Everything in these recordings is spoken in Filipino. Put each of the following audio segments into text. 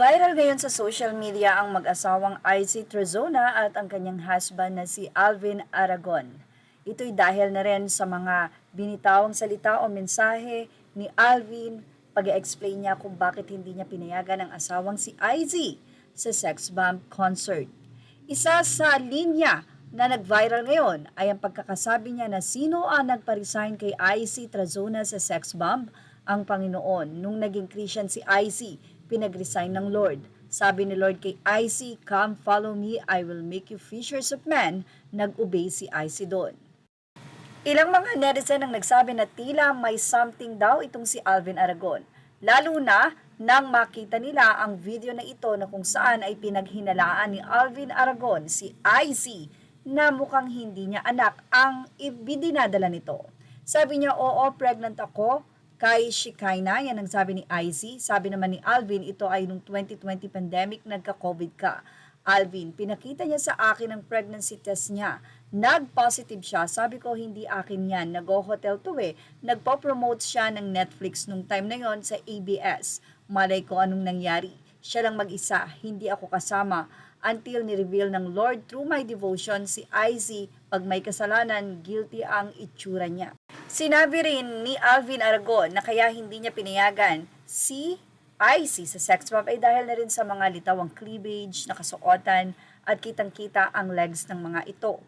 Viral ngayon sa social media ang mag-asawang IC Trezona at ang kanyang husband na si Alvin Aragon. Ito'y dahil na rin sa mga binitawang salita o mensahe ni Alvin, pag-explain niya kung bakit hindi niya pinayagan ang asawang si IZ sa sex bomb concert. Isa sa linya na nag-viral ngayon ay ang pagkakasabi niya na sino ang nagpa-resign kay IC Trezona sa sex bomb? Ang Panginoon. Nung naging Christian si IC, pinag-resign ng Lord. Sabi ni Lord kay IC, "Come, follow me, I will make you fishers of men." Nag-obey si IC doon. Ilang mga netizen ang nagsabi na tila may something daw itong si Alvin Aragon. Lalo na nang makita nila ang video na ito na kung saan ay pinaghinalaan ni Alvin Aragon si IC na mukhang hindi niya anak ang ibidinadala nito. Sabi niya, "Oo, pregnant ako kay Shekinah," yan ang sabi ni IC. Sabi naman ni Alvin, ito ay nung 2020 pandemic, nagka-COVID ka. Alvin, pinakita niya sa akin ang pregnancy test niya. Nag-positive siya. Sabi ko, hindi akin yan. Nag-hotel to eh. Nagpo-promote siya ng Netflix nung time na yon sa ABS. Malay ko anong nangyari. Siya lang mag-isa. Hindi ako kasama. Until ni-reveal ng Lord through my devotion si IZ, pag may kasalanan, guilty ang itsura niya. Sinabi rin ni Alvin Aragon na kaya hindi niya pinayagan si IC sa sex bomb ay dahil na rin sa mga litawang cleavage, nakasuotan at kitang-kita ang legs ng mga ito.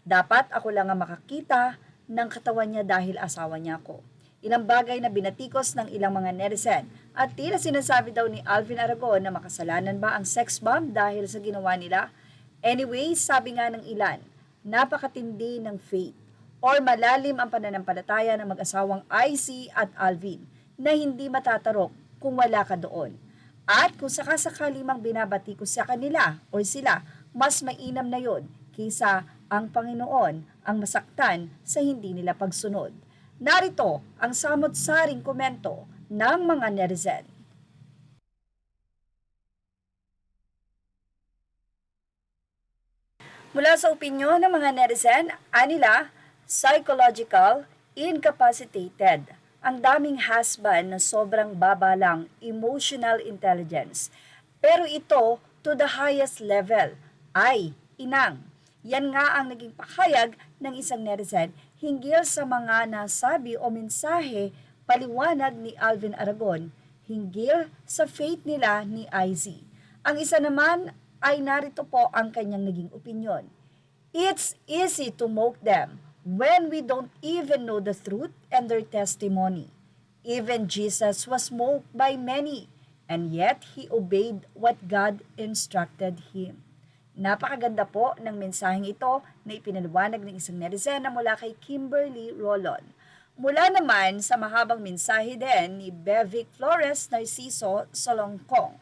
"Dapat ako lang ang makakita ng katawan niya dahil asawa niya ako." Ilang bagay na binatikos ng ilang mga netizen at tila sinasabi daw ni Alvin Aragon na makasalanan ba ang sex bomb dahil sa ginawa nila. Anyway, sabi nga ng ilan, napakatindi ng faith or malalim ang pananampalataya ng mag-asawang IC at Alvin na hindi matatarok kung wala ka doon. At kung sakasakali mang binabati ko sa kanila o sila, mas mainam na yon kaysa ang Panginoon ang masaktan sa hindi nila pagsunod. Narito ang samot-saring komento ng mga netizen. Mula sa opinyon ng mga netizen, anila, psychological, incapacitated. Ang daming husband na sobrang baba lang, emotional intelligence. Pero ito, to the highest level, ay inang. Yan nga ang naging pahayag ng isang netizen hinggil sa mga nasabi o mensahe paliwanag ni Alvin Aragon hinggil sa faith nila ni IZ. Ang isa naman ay narito po ang kanyang naging opinyon. "It's easy to mock them when we don't even know the truth and their testimony. Even Jesus was mocked by many, and yet he obeyed what God instructed him." Napakaganda po ng mensaheng ito na ipinaliwanag ng isang netizen na mula kay Kimberly Rolon. Mula naman sa mahabang mensahe din ni Bevic Flores Narciso Solongkong.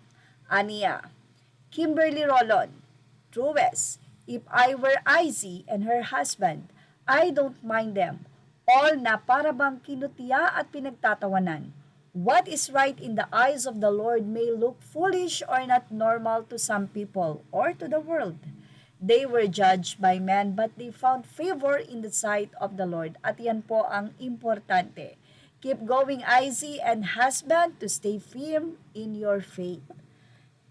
Aniya, Kimberly Rolon, "Truest, if I were IZ and her husband, I don't mind them. All na para bang kinutiya at pinagtatawanan. What is right in the eyes of the Lord may look foolish or not normal to some people or to the world. They were judged by men but they found favor in the sight of the Lord." At yan po ang importante. Keep going, IZ and husband, to stay firm in your faith.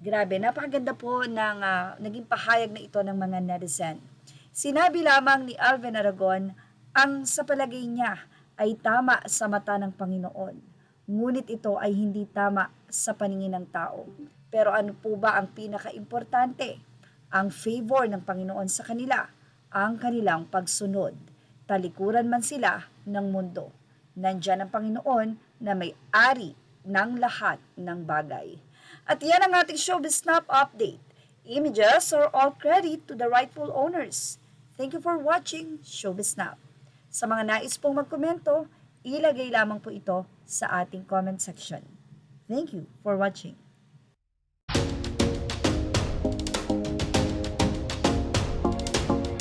Grabe, napakaganda po ng naging pahayag na ito ng mga netizen. Sinabi lamang ni Alvin Aragon ang sa palagay niya ay tama sa mata ng Panginoon. Ngunit ito ay hindi tama sa paningin ng tao. Pero ano po ba ang pinaka-importante? Ang favor ng Panginoon sa kanila, ang kanilang pagsunod. Talikuran man sila ng mundo. Nandyan ang Panginoon na may-ari ng lahat ng bagay. At yan ang ating Showbiz Snap update. Images are all credit to the rightful owners. Thank you for watching Showbiz Snap. Sa mga nais pong magkomento, ilagay lamang po ito sa ating comment section. Thank you for watching.